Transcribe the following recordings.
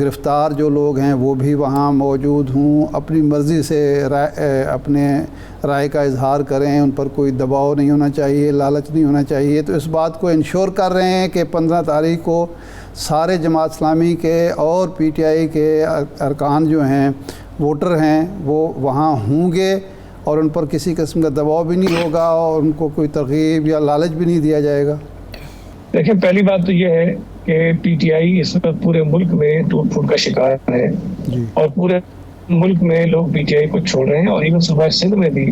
گرفتار جو لوگ ہیں وہ بھی وہاں موجود ہوں، اپنی مرضی سے اپنے رائے کا اظہار کریں، ان پر کوئی دباؤ نہیں ہونا چاہیے، لالچ نہیں ہونا چاہیے. تو اس بات کو انشور کر رہے ہیں کہ 15 تاریخ کو سارے جماعت اسلامی کے اور پی ٹی آئی کے ارکان جو ہیں، ووٹر ہیں، وہ وہاں ہوں گے اور ان پر کسی قسم کا دباؤ بھی نہیں ہوگا اور ان کو کوئی ترغیب یا لالچ بھی نہیں دیا جائے گا. دیکھیں، پہلی بات تو یہ ہے کہ پی ٹی آئی اس وقت پورے ملک میں ٹوٹ پھوٹ کا شکار ہے جی. اور پورے ملک میں لوگ پی ٹی آئی کو چھوڑ رہے ہیں، اور ایون صوبہ سندھ میں بھی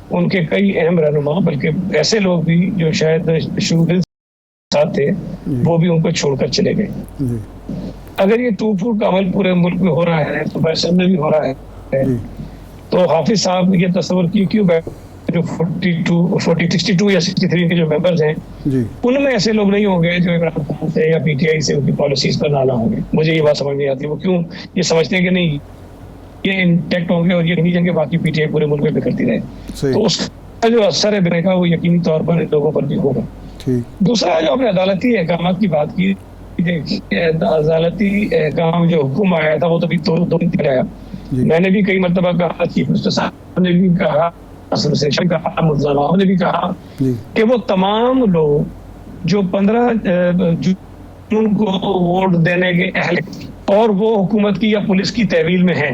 ان کے کئی اہم رہنما، بلکہ ایسے لوگ بھی جو شاید شروع دن ساتھ تھے، وہ بھی ان کو چھوڑ کر چلے گئے. جی. اگر یہ ٹوٹ پھوٹ کا عمل پورے ملک میں ہو رہا ہے، صوبہ سندھ میں بھی ہو رہا ہے، جی. تو حافظ صاحب نے یہ تصور کیوں جو 62 یا 63 کے جو ممبرز ہیں، جی. ان میں ایسے لوگ نہیں ہوں گے جو عمران خان سے یا پی ٹی آئی سے ان کی پالیسیز پر ناراض ہوں گے. مجھے یہ بات سمجھ نہیں آتی، وہ کیوں یہ سمجھتے ہیں کہ نہیں یہ انٹیکٹ ہوں گے اور یہ نہیں جائیں گے، باقی پی ٹی آئی پورے ملک میں بکھرتی رہے. تو اس کا جو اثر ہے بنے کا، وہ یقینی طور پر ان لوگوں پر بھی ہوگا. دوسرا جو آپ نے عدالتی احکامات کی بات کی، عدالتی احکام جو حکم آیا تھا وہ تو بھی دو دن آیا. میں نے بھی کئی مرتبہ کہا، چیف منسٹر صاحب نے بھی کہا، ملزمہ نے بھی کہا کہ وہ تمام لوگ جو 15 جون کو ووٹ دینے کے اہل اور وہ حکومت کی یا پولیس کی تحویل میں ہیں،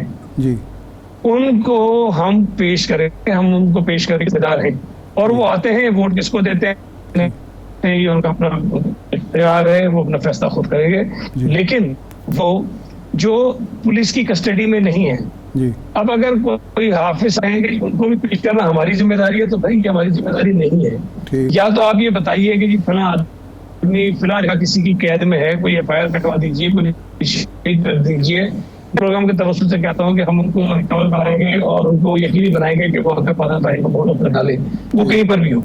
ان کو ہم پیش کریں، ہم ان کو پیش کرنے کے ذمہ دار ہیں. اور وہ آتے ہیں، ووٹ کس کو دیتے ہیں یہ ان کا اپنا اختیار ہے، وہ اپنا فیصلہ خود کریں گے. لیکن وہ جو پولیس کی کسٹڈی میں نہیں ہے، اب اگر کوئی حافظ آئیں گے ان کو بھی پیش کرنا ہماری ذمہ داری ہے، تو بھائی یہ ہماری ذمہ داری نہیں ہے. یا تو آپ یہ بتائیے کہ جی فلاں آدمی فلاں جگہ کسی کی قید میں ہے، کوئی ایف آئی آر کٹوا دیجیے، کوئی شہید کر دیجیے. پروگرام کے توسط سے کہتا ہوں کہ ہم ان کو ریکور بنائیں گے اور ان کو یقینی بنائیں گے کہ وہ اگر 15 تاریخ کو ووٹ اپنا ڈالیں، وہ کہیں پر بھی ہو.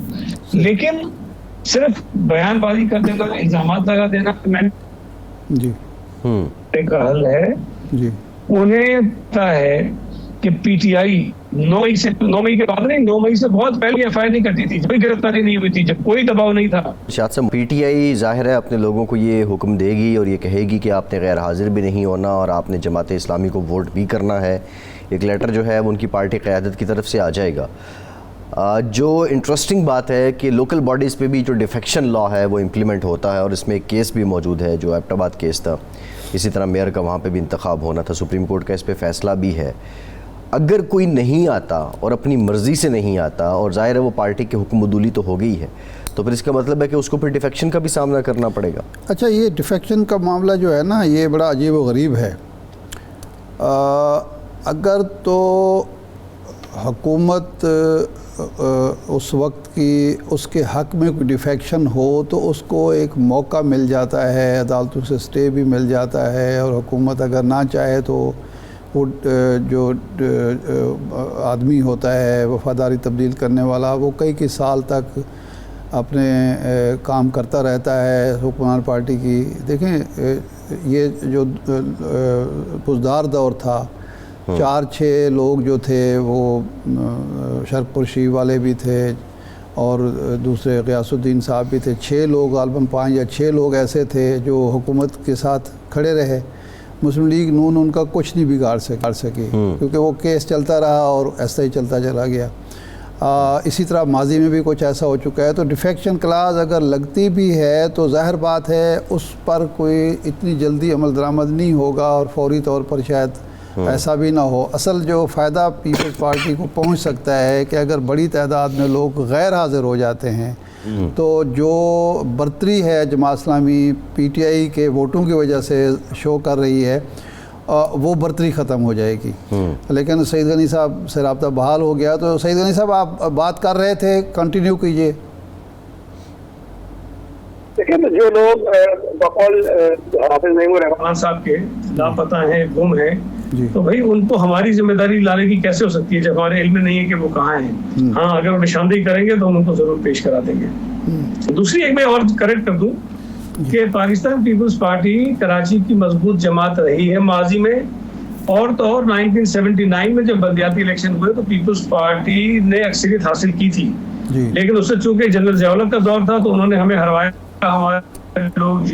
لیکن صرف بیان بازی کر دینا، الزامات لگا دینا کا حل ہے. انہیں پتا ہے کہ پی ٹی آئی 9 مئی کے بعد نہیں، 9 مئی سے بہت پہلے ایف آئی آر نہیں کرتی تھی، کوئی گرفتاری نہیں ہوئی تھی، جب کوئی دباؤ نہیں تھا. شاید صاحب، پی ٹی آئی ظاہر ہے اپنے لوگوں کو یہ حکم دے گی اور یہ کہے گی کہ آپ نے غیر حاضر بھی نہیں ہونا اور آپ نے جماعت اسلامی کو ووٹ بھی کرنا ہے. ایک لیٹر جو ہے وہ ان کی پارٹی قیادت کی طرف سے آ جائے گا. جو انٹرسٹنگ بات ہے کہ لوکل باڈیز پہ بھی جو ڈیفیکشن لا ہے وہ امپلیمنٹ ہوتا ہے، اور اس میں ایک کیس بھی موجود ہے جو ایبٹ آباد کیس تھا. اسی طرح میئر کا وہاں پہ بھی انتخاب ہونا تھا، سپریم کورٹ کا اس پہ فیصلہ بھی ہے. اگر کوئی نہیں آتا اور اپنی مرضی سے نہیں آتا، اور ظاہر ہے وہ پارٹی کے حکم عدولی تو ہو گئی ہے، تو پھر اس کا مطلب ہے کہ اس کو پھر ڈیفیکشن کا بھی سامنا کرنا پڑے گا. اچھا، یہ ڈیفیکشن کا معاملہ جو ہے نا، یہ بڑا عجیب و غریب ہے. اگر تو حکومت اس وقت کی اس کے حق میں کوئی ڈیفیکشن ہو تو اس کو ایک موقع مل جاتا ہے، عدالتوں سے اسٹے بھی مل جاتا ہے، اور حکومت اگر نہ چاہے تو وہ جو آدمی ہوتا ہے وفاداری تبدیل کرنے والا، وہ کئی سال تک اپنے کام کرتا رہتا ہے حکمران پارٹی کی. دیکھیں، یہ جو بزدار دور تھا، 4-6 لوگ جو تھے وہ شرق پرشی والے بھی تھے اور دوسرے غیاث الدین صاحب بھی تھے. 6 لوگ غالباً 5 یا 6 لوگ ایسے تھے جو حکومت کے ساتھ کھڑے رہے. مسلم لیگ نون ان کا کچھ نہیں بگاڑ سکی کیونکہ وہ کیس چلتا رہا اور ایسا ہی چلتا چلا گیا. اسی طرح ماضی میں بھی کچھ ایسا ہو چکا ہے. تو ڈیفیکشن کلاز اگر لگتی بھی ہے تو ظاہر بات ہے اس پر کوئی اتنی جلدی عمل درآمد نہیں ہوگا اور فوری طور پر شاید ایسا بھی نہ ہو. اصل جو فائدہ پیپلز پارٹی کو پہنچ سکتا ہے کہ اگر بڑی تعداد میں لوگ غیر حاضر ہو جاتے ہیں تو جو برتری ہے Jamaat Islami P T I کے ووٹوں کی وجہ سے شو کر رہی ہے، وہ برتری ختم ہو جائے گی. لیکن سعید غنی صاحب سے رابطہ بحال ہو گیا. تو سعید غنی صاحب، آپ بات کر رہے تھے، کنٹینیو کیجئے. دیکھیں، جو لوگ بقول حافظ نعیم الرحمان صاحب کے لاپتہ ہیں، گم ہیں، تو بھائی ان کو ہماری ذمہ داری لانے کی کیسے ہو سکتی ہے جب ہمارے علم میں نہیں ہے کہ وہ کہاں ہیں. ہاں، اگر وہ نشاندہی کریں گے تو ہم ان کو ضرور پیش کرا دیں گے. دوسری ایک میں اور کریکٹ کر دوں کہ پاکستان پیپلز پارٹی کراچی کی مضبوط جماعت رہی ہے ماضی میں، اور تو اور 1979 میں جب بلدیاتی الیکشن ہوئے تو پیپلز پارٹی نے اکثریت حاصل کی تھی. لیکن اس سے چونکہ جنرل ضیاء الحق کا دور تھا تو انہوں نے ہمیں ہروایا، ہمارے لوگ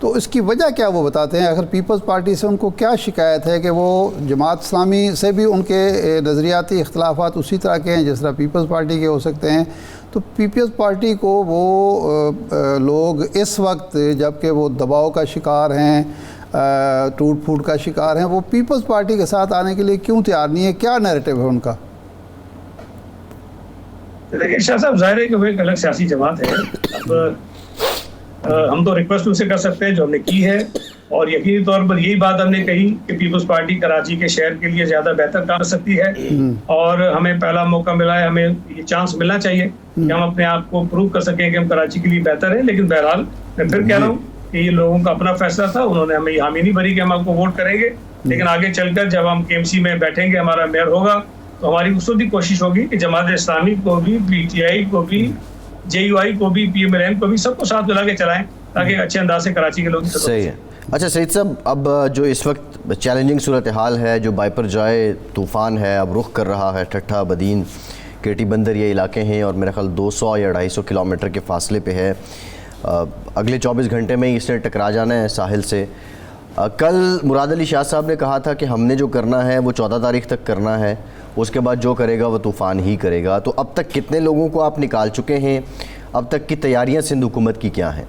تو اس کی وجہ کیا وہ بتاتے ہیں؟ اگر پیپلز پارٹی سے ان کو کیا شکایت ہے کہ وہ جماعت اسلامی سے بھی ان کے نظریاتی اختلافات اسی طرح کے ہیں جس طرح پیپلز پارٹی کے ہو سکتے ہیں، تو پیپلز پارٹی کو وہ لوگ اس وقت جب کہ وہ دباؤ کا شکار ہیں، ٹوٹ پھوٹ کا شکار ہیں، وہ پیپلز پارٹی کے ساتھ آنے کے لیے کیوں تیار نہیں ہے؟ کیا نیریٹو ہے ان کا؟ دیکھیں شاہ صاحب، ظاہر ہے کہ وہ ایک الگ سیاسی جماعت ہے. اب ہم تو ریکویسٹ ان سے کر سکتے ہیں جو ہم نے کی ہے، اور یقینی طور پر یہی بات ہم نے کہی کہ پیپلز پارٹی کراچی کے شہر کے لیے زیادہ بہتر کام کر سکتی ہے، اور ہمیں پہلا موقع ملا ہے، ہمیں یہ چانس ملنا چاہیے کہ ہم اپنے آپ کو پروو کر سکیں کہ ہم کراچی کے لیے بہتر ہیں. لیکن بہرحال میں پھر کہہ رہا ہوں کہ یہ لوگوں کا اپنا فیصلہ تھا، انہوں نے ہمیں یہ حامی نہیں بھری کہ ہم آپ کو ووٹ کریں گے. لیکن آگے چل کر جب ہم KMC میں بیٹھیں گے، ہمارا میئر ہوگا، تو ہماری اس وقت بھی کوشش ہوگی کہ جماعت اسلامی کو بھی، PTI کو بھی، JUI کو بھی، PMLN کو بھی، سب کو ساتھ ملا کے چلائیں تاکہ اچھے انداز سے کراچی کے لوگ. صحیح ہے. اچھا سعید صاحب، اب جو اس وقت چیلنجنگ صورتحال ہے، جو بائپر جائے طوفان ہے اب رخ کر رہا ہے، ٹھٹھا، بدین، کیٹی بندر یہ علاقے ہیں، اور میرا خیال 200 یا 250 کلومیٹر کے فاصلے پہ ہے. اگلے 24 گھنٹے میں اس نے ٹکرا جانا ہے ساحل سے. کل مراد علی شاہ صاحب نے کہا تھا کہ ہم نے جو کرنا ہے وہ 14 تاریخ تک کرنا ہے، اس کے بعد جو کرے گا وہ طوفان ہی کرے گا. تو اب تک کتنے لوگوں کو آپ نکال چکے ہیں؟ اب تک کی تیاریاں سندھ حکومت کی کیا ہیں؟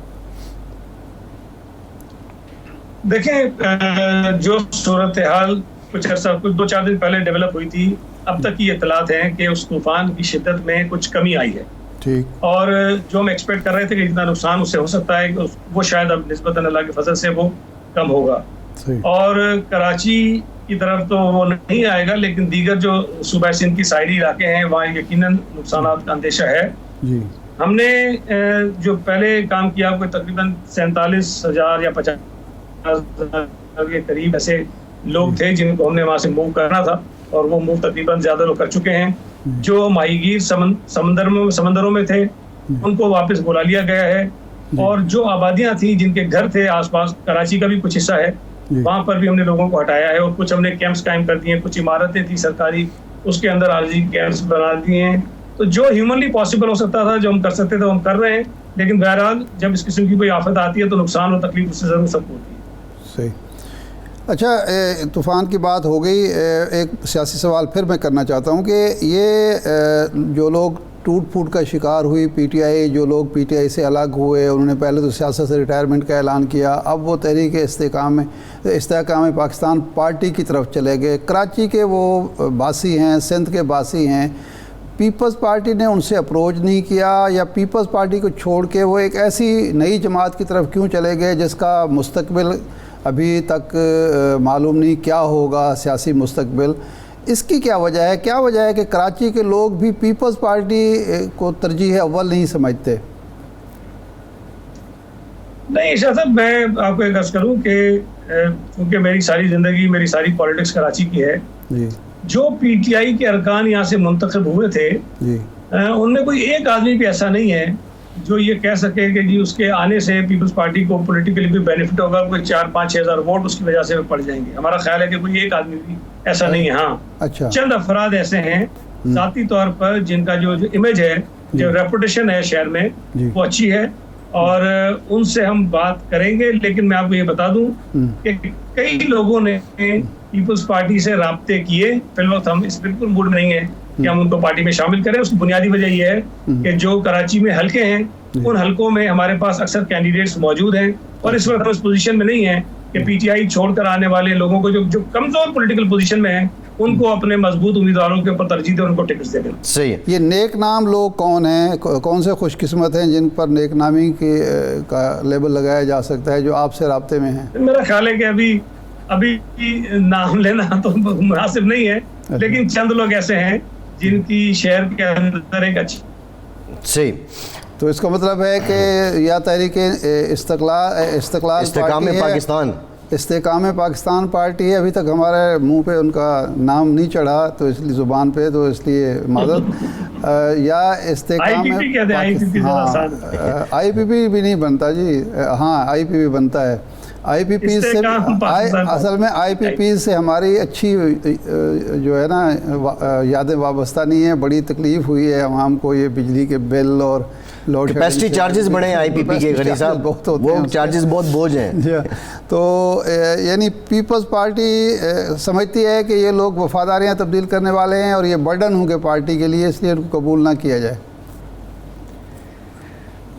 دیکھیں، جو صورتحال کچھ 2-4 دن پہلے ڈیولپ ہوئی تھی، اب تک کی اطلاعات ہیں کہ اس طوفان کی شدت میں کچھ کمی آئی ہے. ٹھیک. اور جو ہم ایکسپیکٹ کر رہے تھے کہ جتنا نقصان اس سے ہو سکتا ہے، وہ شاید اب نسبتاً اللہ کے فضل سے وہ کم ہوگا. اور کراچی کی طرف تو وہ نہیں آئے گا، لیکن دیگر جو صوبہ سندھ کی ساحلی علاقے ہیں وہاں یقیناً نقصانات کا اندیشہ ہے. ہم نے جو پہلے کام کیا، کوئی تقریباً 47,000 یا 50,000 کے قریب ایسے لوگ تھے جن کو ہم نے وہاں سے موو کرنا تھا، اور وہ موو تقریباً زیادہ لوگ کر چکے ہیں. جو ماہی گیر سمندروں میں تھے ان کو واپس بلا لیا گیا ہے، اور جو آبادیاں تھیں جن کے گھر تھے آس پاس، کراچی کا بھی کچھ حصہ ہے، وہاں پر بھی ہم نے لوگوں کو ہٹایا ہے، اور کچھ ہم نے کیمپس قائم کر دیے ہیں. کچھ عمارتیں تھیں سرکاری، اس کے اندر عارضی کیمپس بنا دیے ہیں. تو جو ہیومنلی پاسبل ہو سکتا تھا، جو ہم کر سکتے تھے، ہم کر رہے ہیں. لیکن بہرحال جب اس قسم کی کوئی آفت آتی ہے تو نقصان اور تکلیف اس سے ضرور سب کو ہوتی ہے. صحیح. اچھا، طوفان کی بات ہو گئی. ایک سیاسی سوال پھر میں کرنا چاہتا ہوں کہ یہ جو لوگ ٹوٹ پھوٹ کا شکار ہوئی، PTI، جو لوگ PTI سے الگ ہوئے، انہوں نے پہلے تو سیاست سے ریٹائرمنٹ کا اعلان کیا، اب وہ تحریک استحکام پاکستان پارٹی کی طرف چلے گئے. کراچی کے وہ باسی ہیں، سندھ کے باسی ہیں. پیپلز پارٹی نے ان سے اپروچ نہیں کیا، یا پیپلز پارٹی کو چھوڑ کے وہ ایک ایسی نئی جماعت کی طرف کیوں چلے گئے جس کا مستقبل ابھی تک معلوم نہیں کیا ہوگا، سیاسی مستقبل؟ اس کی کیا وجہ ہے؟ کیا وجہ ہے کہ کراچی کے لوگ بھی پیپلز پارٹی کو ترجیح اول نہیں سمجھتے؟ نہیں شاہ صاحب، میں آپ کو ایک عرض کروں کہ چونکہ میری ساری زندگی، میری ساری پالیٹکس کراچی کی ہے، جو PTI کے ارکان یہاں سے منتخب ہوئے تھے، ان میں کوئی ایک آدمی بھی ایسا نہیں ہے جو یہ کہہ سکے کہ جی اس کے آنے سے پیپلز پارٹی کو پولیٹیکلی بھی بینیفٹ ہوگا، کوئی 4-5-6 ہزار ووٹ اس کی وجہ سے پڑ جائیں گے. ہمارا خیال ہے کہ کوئی ایک آدمی بھی ایسا نہیں ہے. ہاں، چند افراد ایسے ہیں ذاتی طور پر جن کا جو امیج ہے، جو ریپوٹیشن ہے شہر میں، وہ اچھی ہے، اور ان سے ہم بات کریں گے. لیکن میں آپ کو یہ بتا دوں کہ کئی لوگوں نے پیپلز پارٹی سے رابطے کیے. فی الوقت ہم اس بالکل موڈ میں نہیں ہیں کہ ہم ان کو پارٹی میں شامل کریں. اس کی بنیادی وجہ یہ ہے کہ جو کراچی میں حلقے ہیں، ان حلقوں میں ہمارے پاس اکثر کینڈیڈیٹس موجود ہیں، اور اس وقت ہم اس پوزیشن میں نہیں ہیں کہ PTI چھوڑ کر آنے والے لوگوں کو جو کمزور پولیٹیکل پوزیشن میں ہیں، ان کو اپنے مضبوط امیدواروں کے اوپر ترجیح دے، ان کو ٹکٹس دے دیں. صحیح ہے. یہ نیک نام لوگ کون ہیں، کون سے خوش قسمت ہیں جن پر نیک نامی کا لیبل لگایا جا سکتا ہے جو آپ سے رابطے میں ہیں؟ میرا خیال ہے کہ ابھی نام لینا تو مناسب نہیں ہے، لیکن چند لوگ ایسے ہیں جن کی شہر کے اندر ایک اچھی. صحیح. تو اس کا مطلب ہے کہ یا تحریک استحکام پاکستان پارٹی ہے. ابھی تک ہمارے منہ پہ ان کا نام نہیں چڑھا، تو اس لیے زبان پہ، تو اس لیے معذرت. یا استحکام IPP بھی نہیں بنتا جی. ہاں، IPP بنتا ہے. آئی پی پی سے اصل میں آئی پی پی سے ہماری اچھی جو ہے نا یادیں وابستہ نہیں ہیں. بڑی تکلیف ہوئی ہے عوام کو, یہ بجلی کے بل اور لوڈ کیپیسٹی چارجز بڑے ہیں آئی پی پی کے غنی صاحب, وہ چارجز بہت بوجھ ہیں. تو یعنی پیپلز پارٹی سمجھتی ہے کہ یہ لوگ وفاداریاں تبدیل کرنے والے ہیں اور یہ برڈن ہوں گے پارٹی کے لیے, اس لیے ان کو قبول نہ کیا جائے.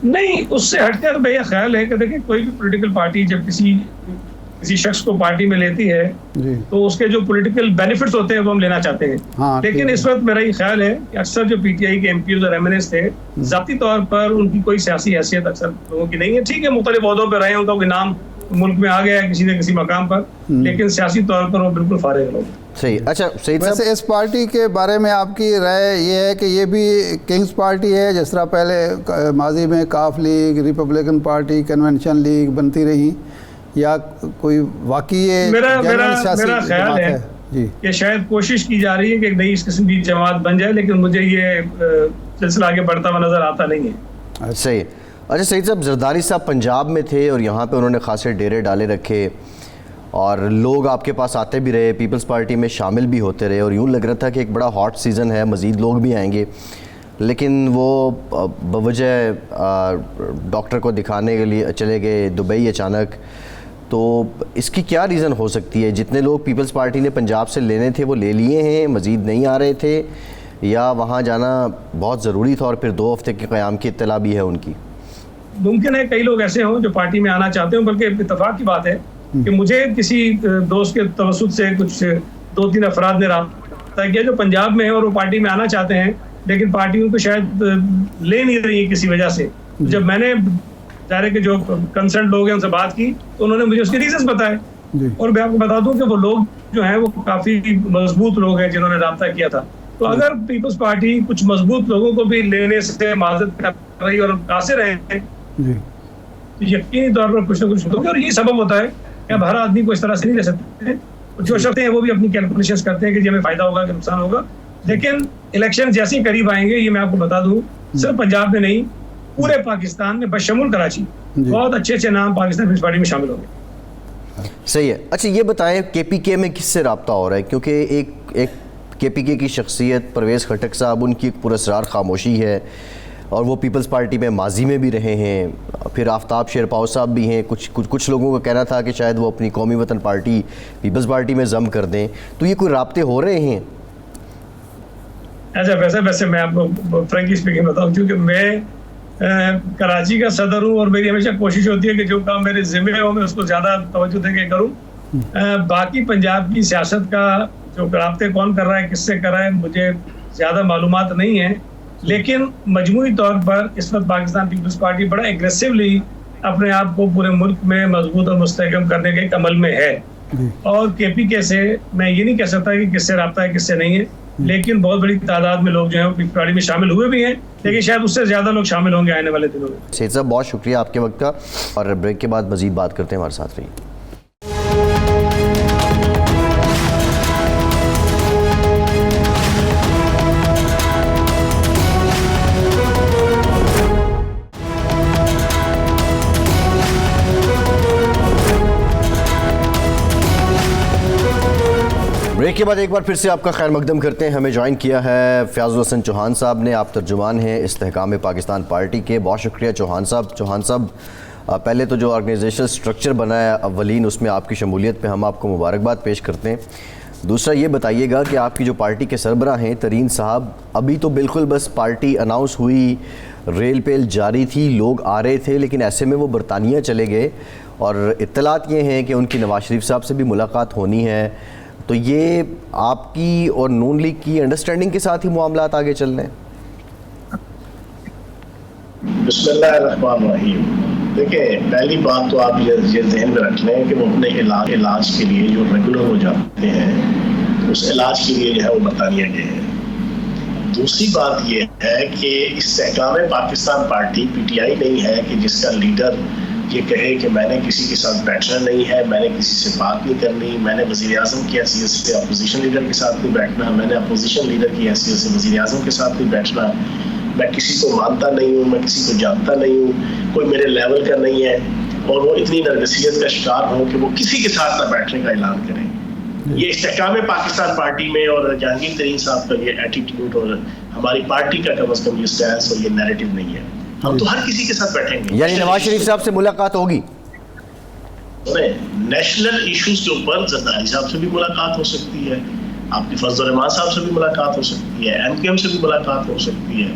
نہیں, اس سے ہٹ کر میرا خیال ہے کہ دیکھیں کوئی بھی پولیٹیکل پارٹی جب کسی شخص کو پارٹی میں لیتی ہے تو اس کے جو پولیٹیکل بینیفٹس ہوتے ہیں وہ ہم لینا چاہتے ہیں. لیکن اس وقت میرا یہ خیال ہے کہ اکثر جو پی ٹی آئی کے ایم پیز اور ایم این ایز تھے, ذاتی طور پر ان کی کوئی سیاسی حیثیت اکثر لوگوں کی نہیں ہے. ٹھیک ہے, مختلف عہدوں پہ رہے ہیں, ان کا کوئی نام ملک میں آ گیا ہے کسی نہ کسی مقام پر, لیکن سیاسی طور پر وہ بالکل فارغ لوگ. صحیح. اچھا سعید صاحب, ویسے اس پارٹی کے بارے میں آپ کی رائے یہ ہے کہ یہ بھی کنگز پارٹی ہے, جس طرح پہلے ماضی میں کاف league, Republican party, convention league بنتی رہی, یا کوئی واقعی میرا خیال ہے کہ شاید کوشش کی جا رہی ہے کہ ایک نئی اس قسم کی جماعت بن جائے, لیکن مجھے یہ سلسلہ آگے بڑھتا ہوا نظر آتا نہیں ہے. صحیح. اچھا سعید صاحب, زرداری صاحب پنجاب میں تھے اور یہاں پہ انہوں نے خاصے ڈیرے ڈالے رکھے اور لوگ آپ کے پاس آتے بھی رہے, پیپلز پارٹی میں شامل بھی ہوتے رہے, اور یوں لگ رہا تھا کہ ایک بڑا ہاٹ سیزن ہے, مزید لوگ بھی آئیں گے. لیکن وہ بوجہ ڈاکٹر کو دکھانے کے لیے چلے گئے دبئی اچانک. تو اس کی کیا ریزن ہو سکتی ہے؟ جتنے لوگ پیپلز پارٹی نے پنجاب سے لینے تھے وہ لے لیے ہیں, مزید نہیں آ رہے تھے, یا وہاں جانا بہت ضروری تھا اور پھر 2 ہفتے کے قیام کی اطلاع بھی ہے ان کی؟ ممکن ہے کئی لوگ ایسے ہوں جو پارٹی میں آنا چاہتے ہوں, بلکہ اتفاق کی بات ہے کہ مجھے کسی دوست کے توسط سے کچھ 2-3 افراد نے رابطہ کیا جو پنجاب میں ہیں اور وہ پارٹی میں آنا چاہتے ہیں, لیکن پارٹی ان کو شاید لے نہیں رہی کسی وجہ سے. جب میں نے ظاہر ہے کہ جو کنسرن لوگ ہیں ان سے بات کی تو انہوں نے مجھے اس کے ریزنز بتائے, اور میں آپ کو بتا دوں کہ وہ لوگ جو ہیں وہ کافی مضبوط لوگ ہیں جنہوں نے رابطہ کیا تھا. تو اگر پیپلز پارٹی کچھ مضبوط لوگوں کو بھی لینے سے معذرت کر رہی اور قاصر ہیں, یقینی طور پر کچھ نہ کچھ ہوگا, اور یہی سبب ہوتا ہے کہ اب ہر آدمی کو اس طرح سے نہیں لے سکتے. جو شخص ہیں وہ بھی اپنی کیلکولیشنز کرتے ہیں کہ جی ہمیں فائدہ ہوگا کہ نقصان ہوگا. لیکن الیکشن جیسے ہی قریب آئیں گے, یہ میں آپ کو بتا دوں, صرف پنجاب میں نہیں پورے پاکستان میں بشمول کراچی بہت اچھے نام پاکستان پیپلز پارٹی میں شامل ہوں گے. صحیح ہے. اچھا یہ بتائیں کے پی کے میں کس سے رابطہ ہو رہا ہے؟ کیونکہ ایک کے پی کے کی شخصیت پرویز خٹک صاحب, ان کی ایک پراسرار خاموشی ہے, اور وہ پیپلز پارٹی میں ماضی میں بھی رہے ہیں. پھر آفتاب شیرپاؤ صاحب بھی ہیں. کچھ لوگوں کا کہنا تھا کہ شاید وہ اپنی قومی وطن پارٹی پیپلز پارٹی میں ضم کر دیں. تو یہ کوئی رابطے ہو رہے ہیں؟ اچھا ویسے میں آپ کو فرینکلی اسپیکنگ بتاؤں, کیونکہ میں کراچی کا صدر ہوں اور میری ہمیشہ کوشش ہوتی ہے کہ جو کام میرے ذمہ ہو میں اس کو زیادہ توجہ دے کے کروں. باقی پنجاب کی سیاست کا جو رابطے کون کر رہا ہے, کس سے کر رہا ہے, مجھے زیادہ معلومات نہیں ہیں. لیکن مجموعی طور پر اس وقت پاکستان پیپلز پارٹی بڑا ایگریسولی اپنے آپ کو پورے ملک میں مضبوط اور مستحکم کرنے کے ایک عمل میں ہے. اور کے پی کے سے میں یہ نہیں کہہ سکتا کہ کس سے رابطہ ہے کس سے نہیں ہے, لیکن بہت بڑی تعداد میں لوگ جو ہیں وہ پیپلز پارٹی میں شامل ہوئے بھی ہیں, لیکن شاید اس سے زیادہ لوگ شامل ہوں گے آنے والے دنوں میں. سعید صاحب بہت شکریہ آپ کے وقت کا, اور بریک کے بعد مزید بات کرتے ہیں, ہمارے ساتھ رہیے. بریک کے بعد ایک بار پھر سے آپ کا خیر مقدم کرتے ہیں. ہمیں جوائن کیا ہے فیاض الحسن چوہان صاحب نے, آپ ترجمان ہیں استحکام پاکستان پارٹی کے. بہت شکریہ چوہان صاحب. پہلے تو جو آرگنائزیشنل سٹرکچر بنا ہے اولین, اس میں آپ کی شمولیت پہ ہم آپ کو مبارکباد پیش کرتے ہیں. دوسرا یہ بتائیے گا کہ آپ کی جو پارٹی کے سربراہ ہیں ترین صاحب, ابھی تو بالکل بس پارٹی اناؤنس ہوئی, ریل پیل جاری تھی, لوگ آ رہے تھے, لیکن ایسے میں وہ برطانیہ چلے گئے, اور اطلاعات یہ ہیں کہ ان کی نواز شریف صاحب سے بھی ملاقات ہونی ہے. تو یہ آپ کی اور نون لیگ کی انڈرسٹینڈنگ کے ساتھ ہی معاملات آگے چل رہے ہیں؟ بسم اللہ الرحمن الرحیم. دیکھیں, پہلی بات تو آپ یہ ذہن میں رکھ لیں کہ وہ اپنے علاج کے لیے جو ریگولر ہو جاتے ہیں اس علاج کے لیے جو ہے وہ برطانیہ گئے ہیں. دوسری بات یہ ہے کہ استحکام Pakistan party P T I نہیں ہے کہ جس کا لیڈر یہ کہے کہ میں نے کسی کے ساتھ بیٹھنا نہیں ہے, میں نے کسی سے بات نہیں کرنی, میں نے وزیر اعظم کی حیثیت سے اپوزیشن لیڈر کے ساتھ نہیں بیٹھنا, میں نے اپوزیشن لیڈر کی حیثیت سے وزیر اعظم کے ساتھ نہیں بیٹھنا, میں کسی کو مانتا نہیں ہوں, میں کسی کو جانتا نہیں ہوں, کوئی میرے لیول کا نہیں ہے. اور وہ اتنی نرگسیت کا شکار ہوں کہ وہ کسی کے ساتھ نہ بیٹھنے کا اعلان کریں. یہ استحکام پاکستان پارٹی میں اور جہانگیر ترین صاحب کا یہ ایٹیٹیوڈ اور ہماری پارٹی کا کم از کم یہ سٹینس اور یہ نیریٹو نہیں ہے. ہم تو ہر کسی کے ساتھ بیٹھیں گے. یعنی نواز شریف صاحب سے ملاقات ہوگی؟ نیشنل ایشوز کے اوپر زرداری صاحب سے بھی ملاقات ہو سکتی ہے, آپ کے فضل الرحمان صاحب سے بھی ملاقات ہو سکتی ہے, ایم کیو ایم سے بھی ملاقات ہو سکتی ہے,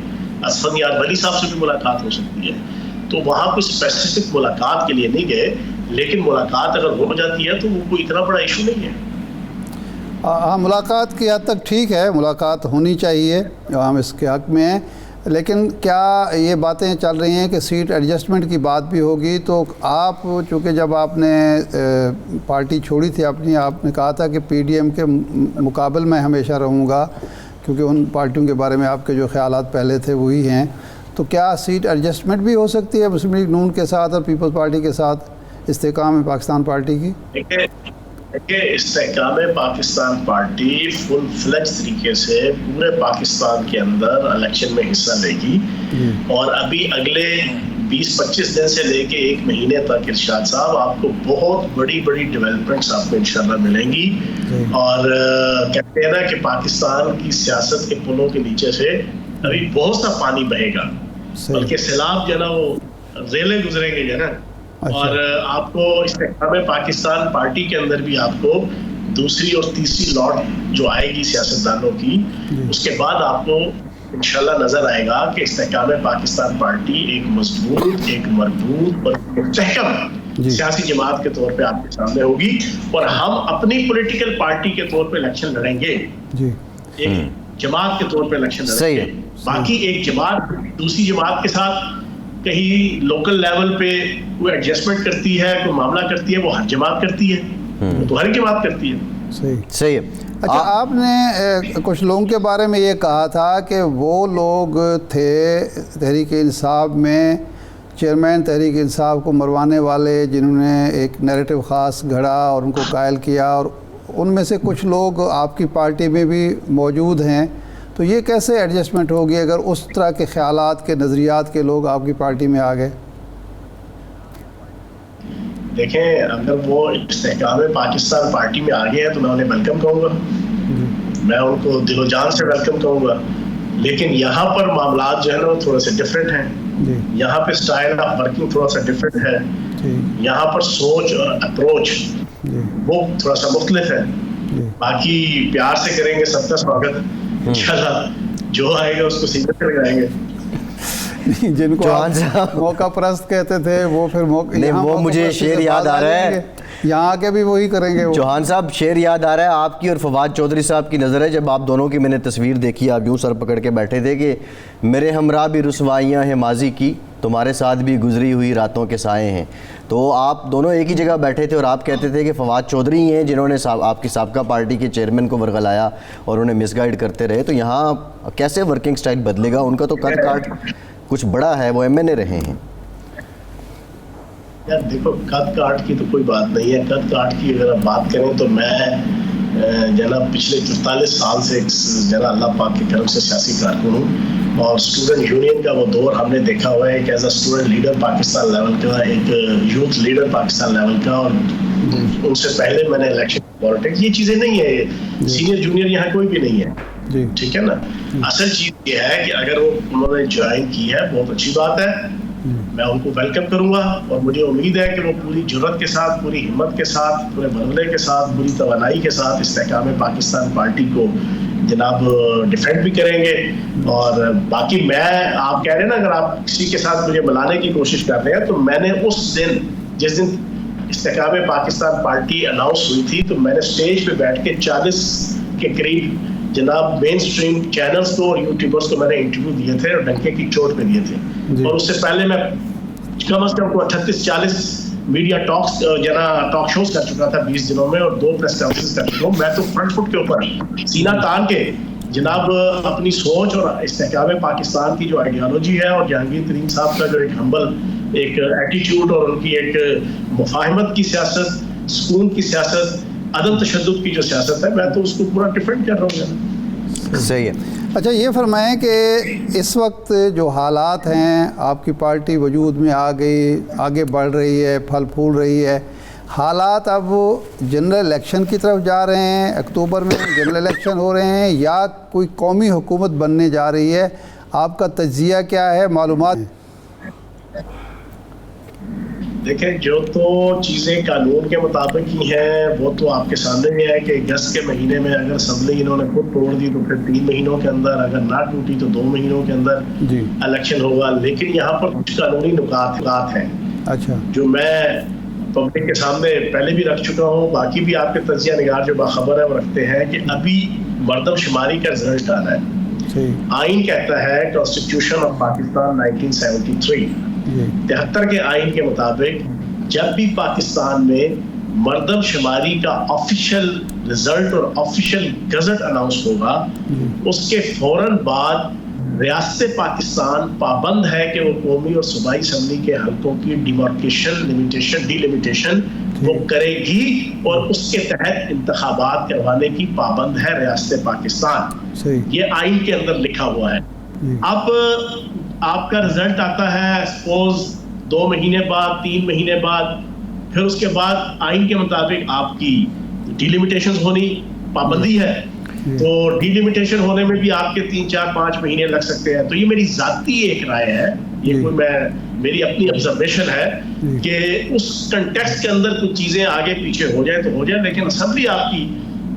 اسفند یار ولی صاحب سے بھی ملاقات ہو سکتی ہے. تو وہاں کوئی اسپیسیفک ملاقات کے لیے نہیں گئے, لیکن ملاقات اگر ہو جاتی ہے تو وہ کوئی اتنا بڑا ایشو نہیں ہے. ہاں, ملاقات کی حد تک ٹھیک ہے, ملاقات ہونی چاہیے, ہم اس کے حق میں ہیں. لیکن کیا یہ باتیں چل رہی ہیں کہ سیٹ ایڈجسٹمنٹ کی بات بھی ہوگی؟ تو آپ چونکہ جب آپ نے پارٹی چھوڑی تھی اپنی, آپ نے کہا تھا کہ پی ڈی ایم کے مقابل میں ہمیشہ رہوں گا, کیونکہ ان پارٹیوں کے بارے میں آپ کے جو خیالات پہلے تھے وہی ہیں. تو کیا سیٹ ایڈجسٹمنٹ بھی ہو سکتی ہے مسلم لیگ نون کے ساتھ اور پیپلز پارٹی کے ساتھ استحکام پاکستان پارٹی کی؟ کہ استحکام پاکستان پارٹی فل فلیج طریقے سے پورے پاکستان کے اندر الیکشن میں حصہ لے گی, اور ابھی اگلے 20-25 دن سے لے کے 1 مہینے تک ارشاد صاحب آپ کو بہت بڑی بڑی ڈیولپمنٹس آپ کو انشاءاللہ ملیں گی. اور کہتے ہیں نا کہ پاکستان کی سیاست کے پلوں کے نیچے سے ابھی بہت سا پانی بہے گا, بلکہ سیلاب جو ہے نا وہ ریلیں گزریں گے جو ہے نا. اور آپ کو استحکام پاکستان پارٹی کے اندر بھی آپ کو دوسری اور تیسری لاٹ جو آئے گی سیاستدانوں کی, اس کے بعد آپ کو انشاءاللہ نظر آئے گا کہ استحکام پاکستان پارٹی ایک مضبوط, ایک مربوط اور مستحکم سیاسی جماعت کے طور پہ آپ کے سامنے ہوگی. اور ہم اپنی پولیٹیکل پارٹی کے طور پہ الیکشن لڑیں گے, ایک جماعت کے طور پہ الیکشن لڑیں گے. باقی ایک جماعت دوسری جماعت کے ساتھ کہیں لوکل لیول پہ کوئی ایڈجسٹمنٹ کرتی ہے, کوئی معاملہ کرتی ہے, وہ ہر جماعت کرتی ہے, وہ تو ہر جماعت کرتی ہے. صحیح ہے. اچھا, آپ نے کچھ لوگوں کے بارے میں یہ کہا تھا کہ وہ لوگ تھے تحریک انصاف میں, چیئرمین تحریک انصاف کو مروانے والے, جنہوں نے ایک نیریٹو خاص گھڑا اور ان کو قائل کیا, اور ان میں سے کچھ لوگ آپ کی پارٹی میں بھی موجود ہیں. تو یہ کیسے ایڈجسٹمنٹ ہوگی اگر اس طرح کے خیالات کے, نظریات کے لوگ آپ کی پارٹی میں آ گئے؟ دیکھیں, اگر وہ استحکام پاکستان پارٹی میں آ گئے ہیں تو میں انہیں ویلکم کہوں گا, میں ان کو دل و جان سے ویلکم کہوں گا. لیکن یہاں پر معاملات جو ہے نا وہ تھوڑے سے ڈفرینٹ ہیں. یہاں پہ سٹائل آف ورکنگ تھوڑا سا ڈفرینٹ ہے, یہاں پر سوچ اور اپروچ وہ تھوڑا سا مختلف ہے. باقی پیار سے کریں گے سب کا سواگت, انشاءاللہ جو آئے گا اس کو سیدھے سے لگائیں گے. جن کو موقع پرست کہتے تھے وہ پھر وہ مجھے شعر یاد آ رہا ہے, یہاں کے بھی وہی کریں گے. چوہان صاحب, شعر یاد آ رہا ہے آپ کی اور فواد چودھری صاحب کی نظر ہے, جب آپ دونوں کی میں نے تصویر دیکھی, آپ یوں سر پکڑ کے بیٹھے تھے کہ میرے ہمراہ بھی رسوائیاں ہیں ماضی کی, تمہارے ساتھ بھی گزری ہوئی راتوں کے سائے ہیں. تو آپ دونوں ایک ہی جگہ بیٹھے تھے اور آپ کہتے تھے کہ فواد چودھری ہیں جنہوں نے آپ کی سابقہ پارٹی کے چیئرمین کو ورغلایا اور انہیں مس گائیڈ کرتے رہے. تو یہاں کیسے ورکنگ سٹائل بدلے گا؟ ان کا تو قد کاٹ کچھ بڑا ہے, وہ ایم این اے رہے ہیں. یار دیکھو, قد کاٹ کی تو کوئی بات نہیں ہے. قد کاٹ کی اگر آپ بات کریں تو میں جناب پچھلے 44 سال سے جناب اللہ پاک کے کرم سے سیاسی کارکن ہوں, اور اسٹوڈنٹ یونین کا وہ دور ہم نے دیکھا ہوا ہے, ایک as a student leader Pakistan level کا, ایک یوتھ لیڈر پاکستان لیول کا, اور ان سے پہلے میں نے الیکشن پالیٹکس, یہ چیزیں نہیں ہے, سینئر جونیئر یہاں کوئی بھی نہیں ہے, ٹھیک ہے نا. اصل چیز یہ ہے کہ اگر وہ انہوں نے جوائن کی ہے بہت اچھی بات ہے, میں ان کو ویلکم کروں گا, اور مجھے امید ہے کہ وہ پوری جرأت کے ساتھ, پوری ہمت کے ساتھ, پورے بغلے کے ساتھ, پوری توانائی کے ساتھ استحکام پاکستان پارٹی کو جناب ڈیفینڈ بھی کریں گے. اور باقی میں, آپ کہہ رہے ہیں نا اگر آپ کسی کے ساتھ مجھے ملانے کی کوشش کر رہے ہیں, تو میں نے اس دن جس دن استحکام پاکستان پارٹی اناؤنس ہوئی تھی تو میں نے اسٹیج پہ بیٹھ کے 40 کے قریب جناب مین اسٹریم چینلز کو اور یوٹیوبرز کو میں نے انٹرویو دیے تھے, اور ڈنکے کی چوٹ پہ دیے تھے. اور اس سے پہلے میں کم از کم 38-40 میڈیا ٹاک شوز کر چکا تھا 20 دنوں میں, اور 2 پریس کانفرنس کر چکا ہوں. میں تو فرنٹ فٹ کے اوپر سینہ تان کے جناب اپنی سوچ اور استحکام پاکستان کی جو آئیڈیالوجی ہے, اور جہانگیر ترین صاحب کا جو ایک ہمبل ایک ایٹیٹیوڈ اور ان کی ایک مفاہمت کی سیاست, سکون کی سیاست, عدم تشدد کی جو سیاست ہے, میں تو اس کو پورا ڈیفینڈ کر رہا ہوں. صحیح ہے. اچھا یہ فرمائیں کہ اس وقت جو حالات ہیں، آپ کی پارٹی وجود میں آ گئی، آگے بڑھ رہی ہے، پھل پھول رہی ہے، حالات اب جنرل الیکشن کی طرف جا رہے ہیں، اکتوبر میں جنرل الیکشن ہو رہے ہیں، یا کوئی قومی حکومت بننے جا رہی ہے؟ آپ کا تجزیہ کیا ہے، معلومات؟ دیکھیں جو تو چیزیں قانون کے مطابق ہی ہیں وہ تو آپ کے سامنے ہی ہے کہ اگست کے مہینے میں اگر اسمبلی انہوں نے خود توڑ دی تو پھر 3 مہینوں کے اندر، اگر نہ ٹوٹی تو 2 مہینوں کے اندر الیکشن ہوگا. لیکن یہاں پر کچھ قانونی نکات ہیں اچھا جو میں پبلک کے سامنے پہلے بھی رکھ چکا ہوں، باقی بھی آپ کے تجزیہ نگار جو باخبر ہے وہ رکھتے ہیں کہ ابھی مردم شماری کا رزلٹ آ رہا ہے. آئین کہتا ہے کانسٹیٹیوشن آف پاکستان 1973 73 کے آئین کے مطابق جب بھی پاکستان میں مردم شماری کا آفیشیل رزلٹ اور آفیشیل گزٹ اناؤنس ہوگا، اس کے فوراً بعد ریاست پاکستان پابند ہے کہ وہ قومی اور صوبائی اسمبلی کے حلقوں کی ڈی لمیٹیشن وہ کرے گی، اور اس کے تحت انتخابات کروانے کی پابند ہے ریاست پاکستان. یہ آئین کے اندر لکھا ہوا ہے. اب آپ کا رزلٹ آتا ہے سپوز 2 مہینے بعد، 3 مہینے بعد، پھر اس کے بعد آئین کے مطابق آپ کی ڈی لمیٹیشن ہونی پابندی ہے، تو ڈی لمیٹیشن ہونے میں بھی آپ کے 3 4 5 مہینے لگ سکتے ہیں. تو یہ میری ذاتی ایک رائے ہے، یہ کوئی میری اپنی آبزرویشن ہے کہ اس کنٹیکسٹ کے اندر کچھ چیزیں آگے پیچھے ہو جائے تو ہو جائے، لیکن اسمبلی آپ کی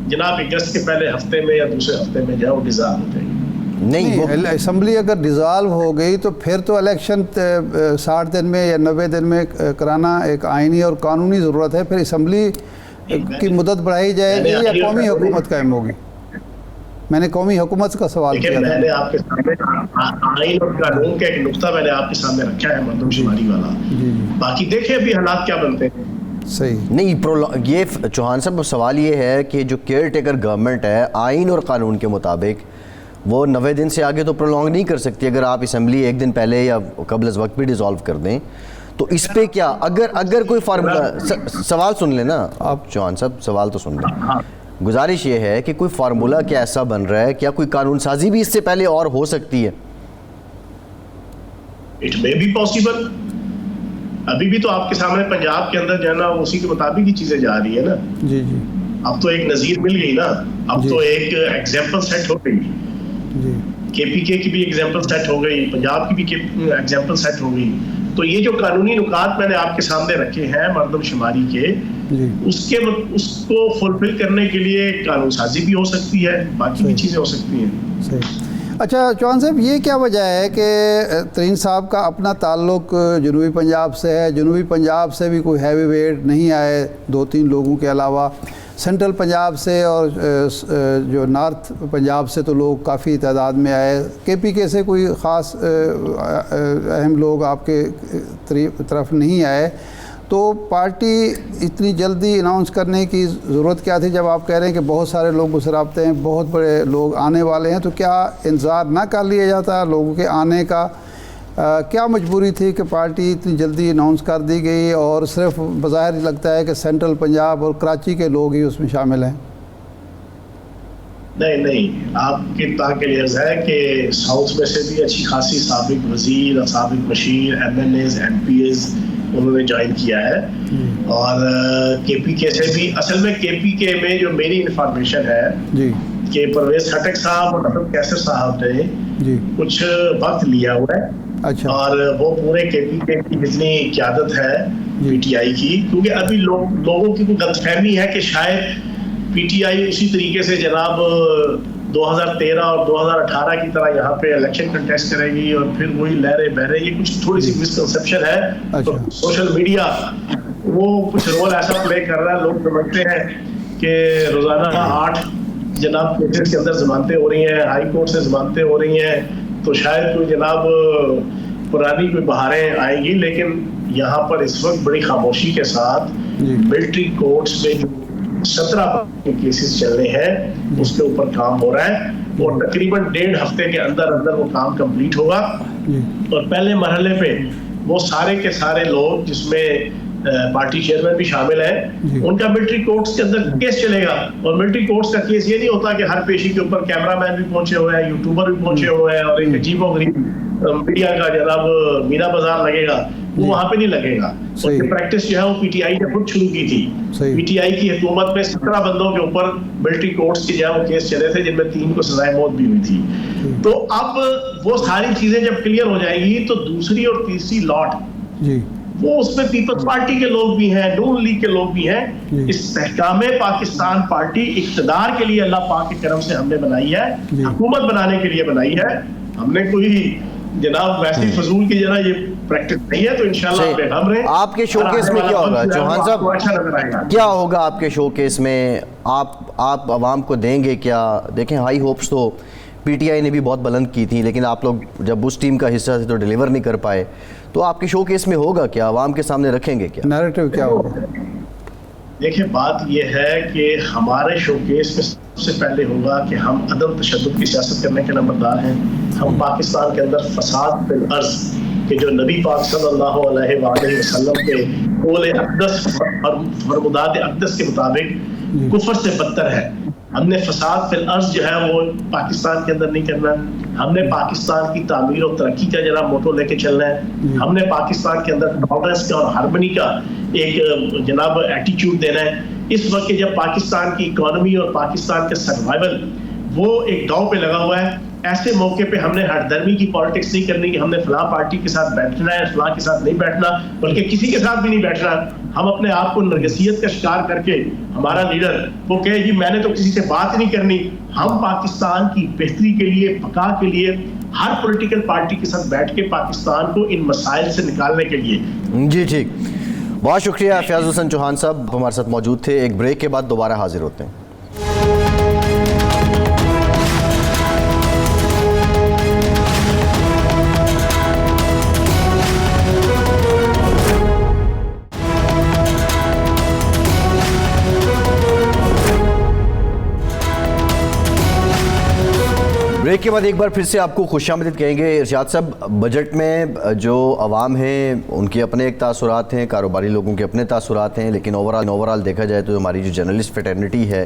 جناب اگست کے پہلے ہفتے میں یا دوسرے ہفتے میں جو ہے وہ ڈیزالو ہو جائے گی. نہیں، اسمبلی اگر ڈیزالو ہو گئی تو پھر تو الیکشن 60 دن میں یا 90 دن میں کرانا ایک آئینی اور قانونی ضرورت ہے. پھر اسمبلی کی مدت بڑھائی جائے گی یا قومی حکومت قائم ہوگی؟ میں نے قومی حکومت کا سوال کیا تھا. میں نے آپ کے سامنے آئین اور قانون کا ایک نقطہ میں نے آپ کے سامنے رکھا ہے مردم شماری والا. باقی دیکھیں ابھی حالات کیا بنتے ہیں. صحیح نہیں، یہ چوہان صاحب سوال یہ ہے کہ جو کیئر ٹیکر گورنمنٹ ہے آئین اور قانون کے مطابق وہ 90 دن سے آگے تو پرولونگ نہیں کر سکتی. اگر آپ اسمبلی 1 دن پہلے یا قبل از وقت بھی ڈیزالو کر دیں تو اس پہ کیا اگر کوئی فارمولا، سوال سن لیں نا آپ چوہان صاحب، سوال تو سن لیں. گزارش یہ ہے کہ کوئی فارمولا کیا ایسا بن رہا ہے، کیا کوئی قانون سازی بھی اس سے پہلے اور ہو سکتی ہے؟ It may be possible. ابھی بھی تو آپ کے سامنے پنجاب کے اندر جو ہے نا اسی کے مطابق ہی چیزیں جا رہی ہے نا. جی جی اب تو ایک نظیر مل گئی نا، اب تو ایک ایگزامپل سیٹ ہو گئی. کے پی کے کی بھی ایگزامپل سیٹ ہو گئی، پنجاب کی بھی ایگزامپل سیٹ ہو گئی. تو یہ جو قانونی نکات میں نے آپ کے سامنے رکھے ہیں مردم شماری کے، اس کو فلفل کرنے کے لیے قانون سازی بھی ہو سکتی ہے، باقی بھی چیزیں ہو سکتی ہیں. صحیح. اچھا چوہان صاحب، یہ کیا وجہ ہے کہ ترین صاحب کا اپنا تعلق جنوبی پنجاب سے ہے، جنوبی پنجاب سے بھی کوئی ہیوی ویٹ نہیں آئے 2-3 لوگوں کے علاوہ، سینٹرل پنجاب سے اور جو نارتھ پنجاب سے تو لوگ کافی تعداد میں آئے، کے پی کے سے کوئی خاص اہم لوگ آپ کے طرف نہیں آئے، تو پارٹی اتنی جلدی اناؤنس کرنے کی ضرورت کیا تھی جب آپ کہہ رہے ہیں کہ بہت سارے لوگ گسراپتے ہیں، بہت بڑے لوگ آنے والے ہیں؟ تو کیا انتظار نہ کر لیا جاتا لوگوں کے آنے کا؟ کیا مجبوری تھی کہ پارٹی اتنی جلدی اناؤنس کر دی گئی اور صرف بظاہر لگتا ہے کہ سینٹرل پنجاب اور کراچی کے لوگ ہی اس میں شامل ہیں؟ نہیں، آپ کی اطلاع کے لیے ہے کہ ساؤتھ میں سے بھی اچھی خاصی سابق وزیر، سابق مشیر، MNAs, MPAs انہوں نے جوائن کیا ہے. اور کے پی کے سے بھی، اصل میں کے پی کے میں جو میری انفارمیشن ہے کہ پرویز خٹک صاحب اور حسن کیسر صاحب نے کچھ وقت لیا ہوا ہے. اچھا. اور وہ پورے کے پی کے کی جتنی قیادت ہے پی ٹی آئی کی، کیونکہ ابھی لوگوں کی کوئی غلط فہمی ہے کہ شاید پی ٹی آئی اسی طریقے سے جناب 2013 اور 2018 کی طرح یہاں پہ الیکشن کنٹیسٹ کرے گی اور پھر وہی لہرے بہرے، یہ کچھ تھوڑی سی مسکنسیپشن ہے. تو سوشل میڈیا وہ کچھ رول ایسا پلے کر رہا ہے، لوگ سمجھتے ہیں کہ روزانہ 8 جناب کیسز کے اندر ضمانتیں ہو رہی ہیں، ہائی کورٹ سے ضمانتیں ہو رہی ہیں، تو شاید کوئی جناب پرانی کوئی بہاریں آئیں گی. لیکن یہاں پر اس وقت بڑی خاموشی کے ساتھ ملٹری کورٹس میں جو 17 کیسز چل رہے ہیں اس کے اوپر کام ہو رہا ہے، اور تقریباً 1.5 ہفتے کے اندر وہ کام کمپلیٹ ہوگا. اور پہلے مرحلے پہ وہ سارے کے سارے لوگ، جس میں پارٹی چیئرمین بھی شامل ہیں، ان کا ملٹری کورٹس کے اندر کیس چلے گا. اور ملٹری کورٹس کا کیس یہ نہیں ہوتا کہ ہر پیشی کے اوپر کیمرہ مین بھی پہنچے ہوئے ہیں، یوٹیوبر بھی پہنچے ہوئے ہیں، اور ایک عجیب و غریب میڈیا کا جناب مینا بازار لگے گا، وہ وہاں پہ نہیں لگے گا. یہ پریکٹس جو ہے وہ پی ٹی آئی نے خود شروع کی تھی. پی ٹی آئی کی حکومت میں 17 بندوں کے اوپر ملٹری کورٹس کے جو ہے وہ کیس چلے تھے، جن میں 3 کو سزائے موت بھی ہوئی تھی. تو اب وہ ساری چیزیں جب کلیئر ہو جائیں گی تو دوسری اور تیسری لاٹ وہ اس میں پیپلز پارٹی کے لوگ بھی ہیں، نون لیگ کے لوگ بھی ہیں. استحکام پاکستان پارٹی اقتدار کے لیے اللہ پاک کے کرم سے ہم نے بنائی ہے، حکومت بنانے کے لیے بنائی ہے. ہم نے کوئی جناب ویسی فضول کی جناب یہ پریکٹس نہیں ہے. تو انشاءاللہ بے غم رہیں. آپ کے شو کیس میں کیا ہوگا چوہان صاحب، کیا ہوگا آپ کے شو کیس میں؟ آپ عوام کو دیں گے کیا؟ دیکھیں ہائی ہوپس تو پی ٹی آئی نے بھی بہت بلند کی تھی، لیکن آپ لوگ جب اس ٹیم کا حصہ تھے تو ڈیلیور نہیں کر پائے. تو آپ کے شو کیس میں ہوگا کیا؟ عوام کے سامنے رکھیں گے کیا؟ نیریٹو کیا ہوگا؟ دیکھیں بات یہ ہے کہ ہمارے شو کیس میں سب سے پہلے ہوگا کہ ہم عدم تشدد کی سیاست کرنے کے نمبردار ہیں. ہم پاکستان کے اندر فساد فی الارض کہ جو نبی پاک صلی اللہ علیہ وآلہ وسلم کے قول اقدس اور فرمودات اقدس کے مطابق کفر سے بدتر ہے. ہم نے فساد فی الارض جو ہے وہ پاکستان کے اندر نہیں کرنا. ہم نے پاکستان کی تعمیر اور ترقی کا جناب موٹو لے کے چلنا ہے. ہم نے پاکستان کے اندر ٹالرنس کا اور ہارمنی کا ایک جناب ایٹیچیوڈ دینا ہے. اس وقت جب پاکستان کی اکانومی اور پاکستان کا سروائیول وہ ایک داؤ پہ لگا ہوا ہے، ایسے موقع پہ ہم نے ہر درمی کی پالیٹکس نہیں کرنی کہ ہم نے فلاں پارٹی کے ساتھ بیٹھنا ہے، فلاں کے ساتھ نہیں بیٹھنا، بلکہ کسی کے ساتھ بھی نہیں بیٹھنا. ہم اپنے آپ کو نرگسیت کا شکار کر کے ہمارا لیڈر وہ کہے جی میں نے تو کسی سے بات ہی نہیں کرنی. ہم پاکستان کی بہتری کے لیے، بقا کے لیے ہر پولیٹیکل پارٹی کے ساتھ بیٹھ کے پاکستان کو ان مسائل سے نکالنے کے لیے. جی ٹھیک، بہت شکریہ فیاض حسن چوہان صاحب ہمارے ساتھ موجود تھے. ایک بریک کے بعد دوبارہ حاضر ہوتے ہیں. بریک کے بعد ایک بار پھر سے آپ کو خوش آمدید کہیں گے. ارشاد صاحب، بجٹ میں جو عوام ہیں ان کے اپنے ایک تاثرات ہیں، کاروباری لوگوں کے اپنے تاثرات ہیں، لیکن اوورال دیکھا جائے تو ہماری جو جرنلسٹ فیٹرنیٹی ہے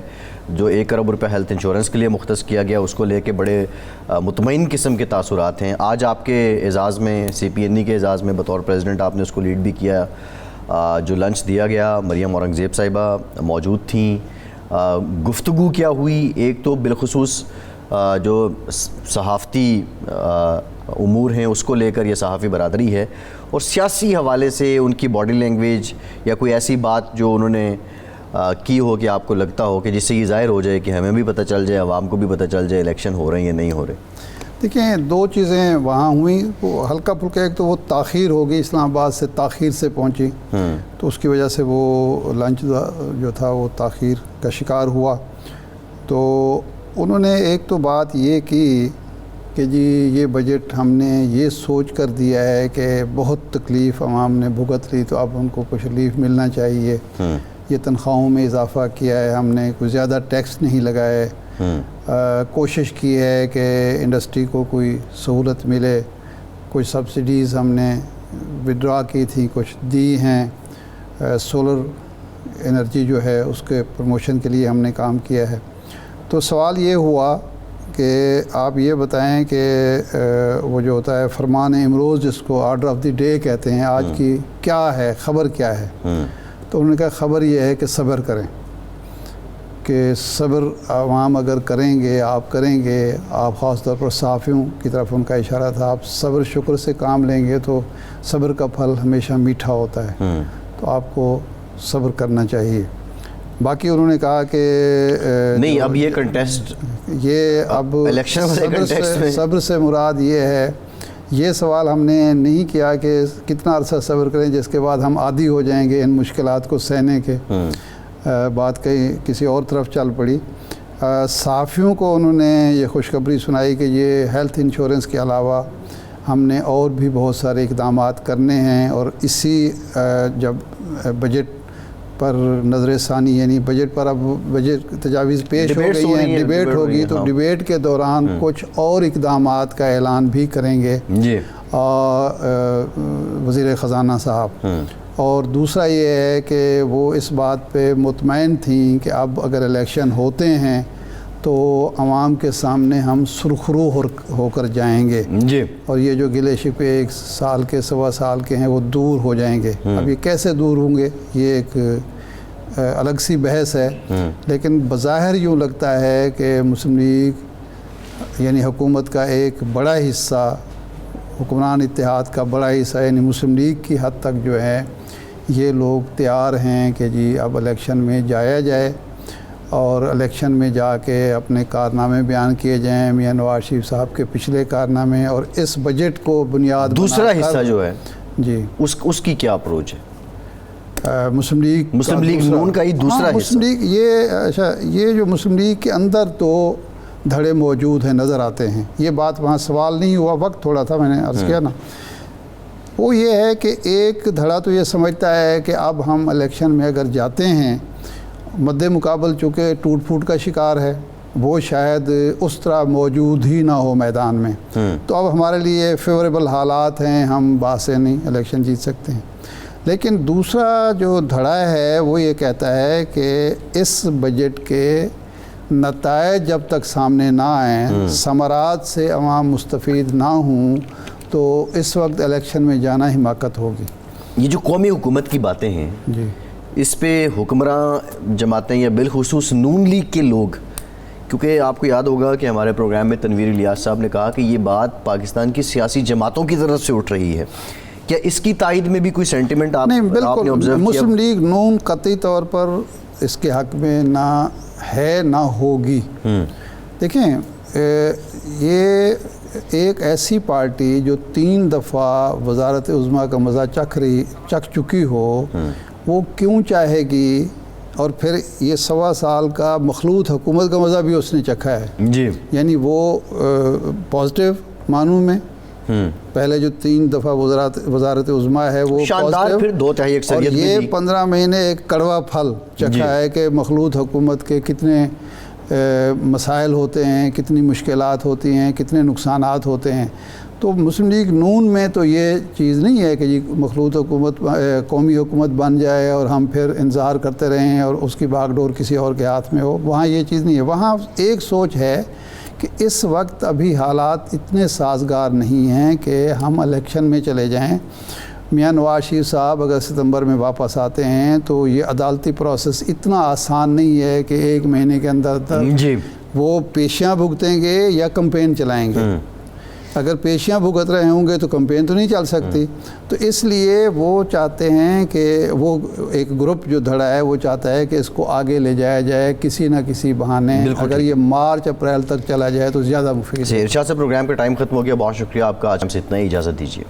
جو 1 ارب روپے ہیلتھ انشورنس کے لیے مختص کیا گیا، اس کو لے کے بڑے مطمئن قسم کے تاثرات ہیں. آج آپ کے اعزاز میں، سی پی این ای کے اعزاز میں بطور پریزیڈنٹ آپ نے اس کو لیڈ بھی کیا. جو لنچ دیا گیا، مریم اورنگزیب صاحبہ موجود تھیں. گفتگو کیا ہوئی؟ ایک تو بالخصوص جو صحافتی امور ہیں اس کو لے کر یہ صحافی برادری ہے، اور سیاسی حوالے سے ان کی باڈی لینگویج یا کوئی ایسی بات جو انہوں نے کی ہو کہ آپ کو لگتا ہو کہ جس سے یہ ظاہر ہو جائے کہ ہمیں بھی پتہ چل جائے، عوام کو بھی پتہ چل جائے الیکشن ہو رہے ہیں یا نہیں ہو رہے. دیکھیں 2 چیزیں وہاں ہوئیں. وہ ہلکا پھلکا، ایک تو وہ تاخیر ہوگی، اسلام آباد سے تاخیر سے پہنچی تو اس کی وجہ سے وہ لنچ جو تھا وہ تاخیر کا شکار ہوا. تو انہوں نے ایک تو بات یہ کی کہ جی یہ بجٹ ہم نے یہ سوچ کر دیا ہے کہ بہت تکلیف عوام نے بھگت لی تو اب ان کو کچھ ریلیف ملنا چاہیے. یہ تنخواہوں میں اضافہ کیا ہے ہم نے، کوئی زیادہ ٹیکس نہیں لگائے. کوشش کی ہے کہ انڈسٹری کو کوئی سہولت ملے. کچھ سبسڈیز ہم نے وڈرا کی تھی، کچھ دی ہیں. سولر انرجی جو ہے اس کے پروموشن کے لیے ہم نے کام کیا ہے. تو سوال یہ ہوا کہ آپ یہ بتائیں کہ وہ جو ہوتا ہے فرمان امروز، جس کو آرڈر آف دی ڈے کہتے ہیں، آج کی کیا ہے، خبر کیا ہے؟ تو انہوں نے کہا خبر یہ ہے کہ صبر کریں، کہ صبر عوام اگر کریں گے، آپ کریں گے، آپ خاص طور پر صحافیوں کی طرف ان کا اشارہ تھا، آپ صبر شکر سے کام لیں گے تو صبر کا پھل ہمیشہ میٹھا ہوتا ہے. تو آپ کو صبر کرنا چاہیے. باقی انہوں نے کہا کہ نہیں، اب یہ کنٹیسٹ، یہ اب الیکشن صبر سے مراد یہ ہے، یہ سوال ہم نے نہیں کیا کہ کتنا عرصہ صبر کریں جس کے بعد ہم عادی ہو جائیں گے ان مشکلات کو سہنے کے. بات کہیں کسی اور طرف چل پڑی. صحافیوں کو انہوں نے یہ خوشخبری سنائی کہ یہ ہیلتھ انشورنس کے علاوہ ہم نے اور بھی بہت سارے اقدامات کرنے ہیں، اور اسی جب بجٹ پر نظر ثانی، یعنی بجٹ پر اب بجٹ تجاویز پیش ہو گئی ہیں، ڈیبیٹ ہوگی، تو ڈیبیٹ کے دوران کچھ اور اقدامات کا اعلان بھی کریں گے وزیر خزانہ صاحب. اور دوسرا یہ ہے کہ وہ اس بات پہ مطمئن تھیں کہ اب اگر الیکشن ہوتے ہیں تو عوام کے سامنے ہم سرخرو ہو کر جائیں گے جی، اور یہ جو گلے شکوے 1 سال کے 1.25 سال کے ہیں وہ دور ہو جائیں گے. اب یہ کیسے دور ہوں گے یہ ایک الگ سی بحث ہے، لیکن بظاہر یوں لگتا ہے کہ مسلم لیگ یعنی حکومت کا ایک بڑا حصہ، حکمران اتحاد کا بڑا حصہ یعنی مسلم لیگ کی حد تک جو ہے یہ لوگ تیار ہیں کہ جی اب الیکشن میں جایا جائے اور الیکشن میں جا کے اپنے کارنامے بیان کیے جائیں، میاں نواز شریف صاحب کے پچھلے کارنامے اور اس بجٹ کو بنیاد دوسرا بنا کر حصہ جو ہے جی اس کی کیا اپروچ ہے؟ مسلم لیگ نون کا یہ دوسرا حصہ. مسلم لیگ یہ جو مسلم لیگ کے اندر تو دھڑے موجود ہیں، نظر آتے ہیں. یہ بات وہاں سوال نہیں ہوا، وقت تھوڑا تھا، میں نے عرض کیا نا. وہ یہ ہے کہ ایک دھڑا تو یہ سمجھتا ہے کہ اب ہم الیکشن میں اگر جاتے ہیں، مد مقابل چونکہ ٹوٹ پھوٹ کا شکار ہے، وہ شاید اس طرح موجود ہی نہ ہو میدان میں، تو اب ہمارے لیے فیوریبل حالات ہیں، ہم باسے نہیں الیکشن جیت سکتے ہیں. لیکن دوسرا جو دھڑا ہے وہ یہ کہتا ہے کہ اس بجٹ کے نتائج جب تک سامنے نہ آئیں، ثمرات سے عوام مستفید نہ ہوں، تو اس وقت الیکشن میں جانا حماقت ہوگی. یہ جو قومی حکومت کی باتیں ہیں جی، اس پہ حکمراں جماعتیں یا بالخصوص نون لیگ کے لوگ، کیونکہ آپ کو یاد ہوگا کہ ہمارے پروگرام میں تنویر الیاس صاحب نے کہا کہ یہ بات پاکستان کی سیاسی جماعتوں کی طرف سے اٹھ رہی ہے، کیا اس کی تائید میں بھی کوئی سینٹیمنٹ آپ نہیں؟ نے بالکل، آبزرو کیا؟ مسلم لیگ نون قطعی طور پر اس کے حق میں نہ ہے نہ ہوگی. دیکھیں، یہ ایک ایسی پارٹی جو 3 دفعہ وزارت عظمیٰ کا مزہ چکھ چکی ہو، وہ کیوں چاہے گی؟ اور پھر یہ 1.25 سال کا مخلوط حکومت کا مزہ بھی اس نے چکھا ہے. جی، یعنی وہ پازیٹیو معنوں میں پہلے جو 3 دفعہ وزارت عظمیٰ ہے وہ شاندار، پھر 2/3 اکثریت اور میں یہ بھی 15 مہینے ایک کڑوا پھل چکھا ہے کہ مخلوط حکومت کے کتنے مسائل ہوتے ہیں، کتنی مشکلات ہوتی ہیں، کتنے نقصانات ہوتے ہیں. تو مسلم لیگ نون میں تو یہ چیز نہیں ہے کہ جی مخلوط حکومت قومی حکومت بن جائے اور ہم پھر انتظار کرتے رہیں اور اس کی باغ ڈور کسی اور کے ہاتھ میں ہو. وہاں یہ چیز نہیں ہے. وہاں ایک سوچ ہے کہ اس وقت ابھی حالات اتنے سازگار نہیں ہیں کہ ہم الیکشن میں چلے جائیں. میاں نواز شریف صاحب اگر ستمبر میں واپس آتے ہیں تو یہ عدالتی پروسیس اتنا آسان نہیں ہے کہ 1 مہینے کے اندر جی وہ پیشیاں بھگتیں گے یا کمپین چلائیں گے. اگر پیشیاں بھگت رہے ہوں گے تو کمپین تو نہیں چل سکتی. تو اس لیے وہ چاہتے ہیں کہ وہ ایک گروپ جو دھڑا ہے وہ چاہتا ہے کہ اس کو آگے لے جایا جائے کسی نہ کسی بہانے. اگر یہ مارچ اپریل تک چلا جائے تو زیادہ مفید ہے. ارشاد صاحب، پروگرام کا ٹائم ختم ہو گیا. بہت شکریہ آپ کا. آج ہم سے اتنا ہی، اجازت دیجیے.